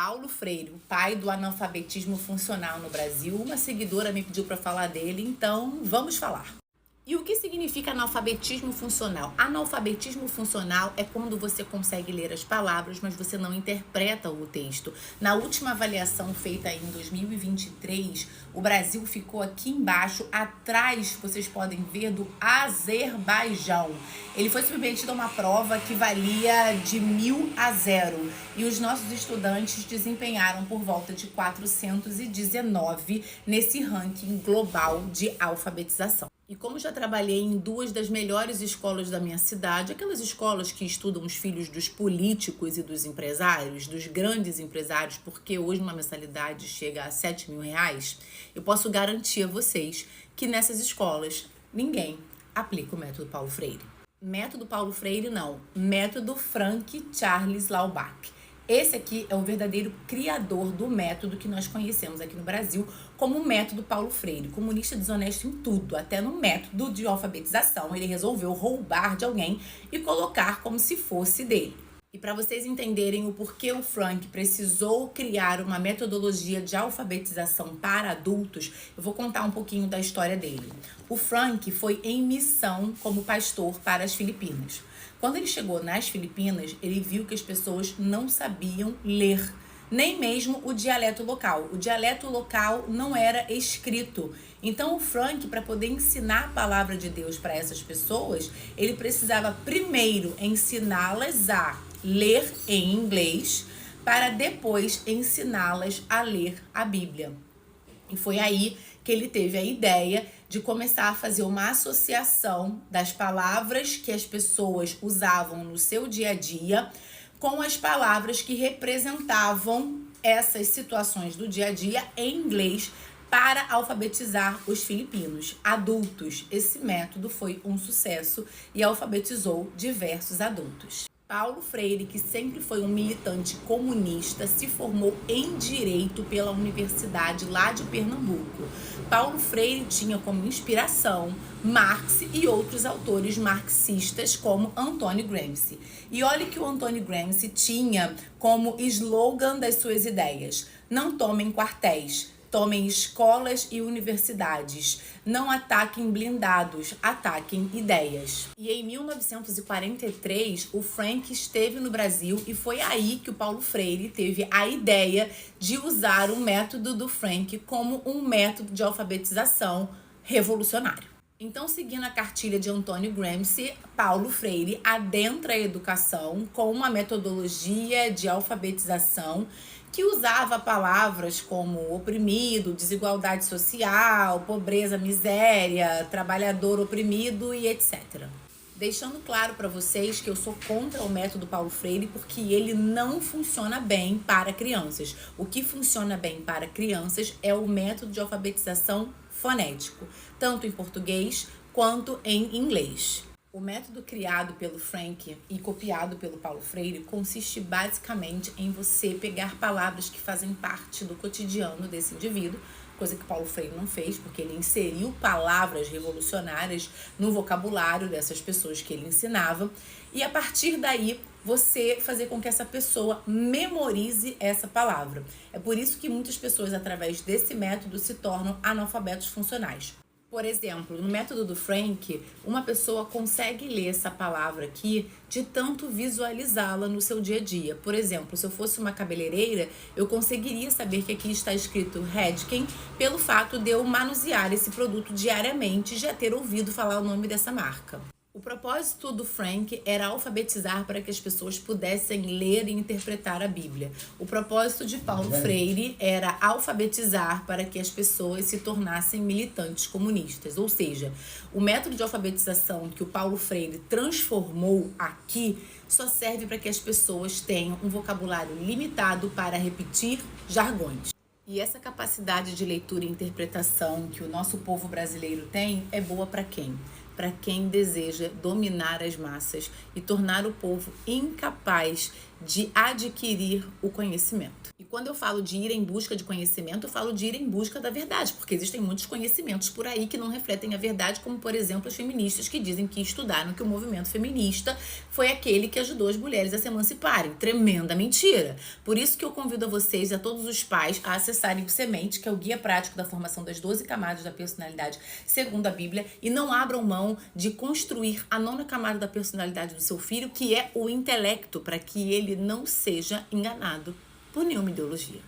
Paulo Freire, o pai do analfabetismo funcional no Brasil. Uma seguidora me pediu para falar dele, então vamos falar. E o que significa analfabetismo funcional? Analfabetismo funcional é quando você consegue ler as palavras, mas você não interpreta o texto. Na última avaliação feita em 2023, o Brasil ficou aqui embaixo, atrás, vocês podem ver, do Azerbaijão. Ele foi submetido a uma prova que valia de 1.000 a 0 e os nossos estudantes desempenharam por volta de 419 nesse ranking global de alfabetização. E como já trabalhei em duas das melhores escolas da minha cidade, aquelas escolas que estudam os filhos dos políticos e dos empresários, dos grandes empresários, porque hoje uma mensalidade chega a R$7.000, eu posso garantir a vocês que nessas escolas ninguém aplica o método Paulo Freire. Método Paulo Freire não, método Frank Charles Laubach. Esse aqui é o verdadeiro criador do método que nós conhecemos aqui no Brasil como o método Paulo Freire. Comunista desonesto em tudo, até no método de alfabetização. Ele resolveu roubar de alguém e colocar como se fosse dele. E para vocês entenderem o porquê o Frank precisou criar uma metodologia de alfabetização para adultos, eu vou contar um pouquinho da história dele. O Frank foi em missão como pastor para as Filipinas. Quando ele chegou nas Filipinas, ele viu que as pessoas não sabiam ler, nem mesmo o dialeto local. O dialeto local não era escrito. Então o Frank, para poder ensinar a palavra de Deus para essas pessoas, ele precisava primeiro ensiná-las a ler em inglês, para depois ensiná-las a ler a Bíblia. E foi aí que ele teve a ideia de começar a fazer uma associação das palavras que as pessoas usavam no seu dia a dia com as palavras que representavam essas situações do dia a dia em inglês para alfabetizar os filipinos adultos. Esse método foi um sucesso e alfabetizou diversos adultos. Paulo Freire, que sempre foi um militante comunista, se formou em Direito pela Universidade lá de Pernambuco. Paulo Freire tinha como inspiração Marx e outros autores marxistas como Antônio Gramsci. E olha que o Antônio Gramsci tinha como slogan das suas ideias: não tomem quartéis, tomem escolas e universidades. Não ataquem blindados, ataquem ideias. E em 1943, o Frank esteve no Brasil e foi aí que o Paulo Freire teve a ideia de usar o método do Frank como um método de alfabetização revolucionário. Então, seguindo a cartilha de Antônio Gramsci, Paulo Freire adentra a educação com uma metodologia de alfabetização que usava palavras como oprimido, desigualdade social, pobreza, miséria, trabalhador oprimido e etc. Deixando claro para vocês que eu sou contra o método Paulo Freire porque ele não funciona bem para crianças. O que funciona bem para crianças é o método de alfabetização fonético, tanto em português quanto em inglês. O método criado pelo Frank e copiado pelo Paulo Freire consiste basicamente em você pegar palavras que fazem parte do cotidiano desse indivíduo, coisa que Paulo Freire não fez, porque ele inseriu palavras revolucionárias no vocabulário dessas pessoas que ele ensinava, e a partir daí você fazer com que essa pessoa memorize essa palavra. É por isso que muitas pessoas, através desse método, se tornam analfabetos funcionais. Por exemplo, no método do Frank, uma pessoa consegue ler essa palavra aqui de tanto visualizá-la no seu dia a dia. Por exemplo, se eu fosse uma cabeleireira, eu conseguiria saber que aqui está escrito Redken pelo fato de eu manusear esse produto diariamente e já ter ouvido falar o nome dessa marca. O propósito do Frank era alfabetizar para que as pessoas pudessem ler e interpretar a Bíblia. O propósito de Paulo Freire era alfabetizar para que as pessoas se tornassem militantes comunistas. Ou seja, o método de alfabetização que o Paulo Freire transformou aqui só serve para que as pessoas tenham um vocabulário limitado para repetir jargões. E essa capacidade de leitura e interpretação que o nosso povo brasileiro tem é boa para quem? Para quem deseja dominar as massas e tornar o povo incapaz de adquirir o conhecimento. E quando eu falo de ir em busca de conhecimento, eu falo de ir em busca da verdade, porque existem muitos conhecimentos por aí que não refletem a verdade, como, por exemplo, as feministas que dizem que estudaram que o movimento feminista foi aquele que ajudou as mulheres a se emanciparem. Tremenda mentira! Por isso que eu convido a vocês e a todos os pais a acessarem o Semente, que é o guia prático da formação das 12 camadas da personalidade segundo a Bíblia, e não abram mão de construir a 9ª camada da personalidade do seu filho, que é o intelecto, para que ele não seja enganado por nenhuma ideologia.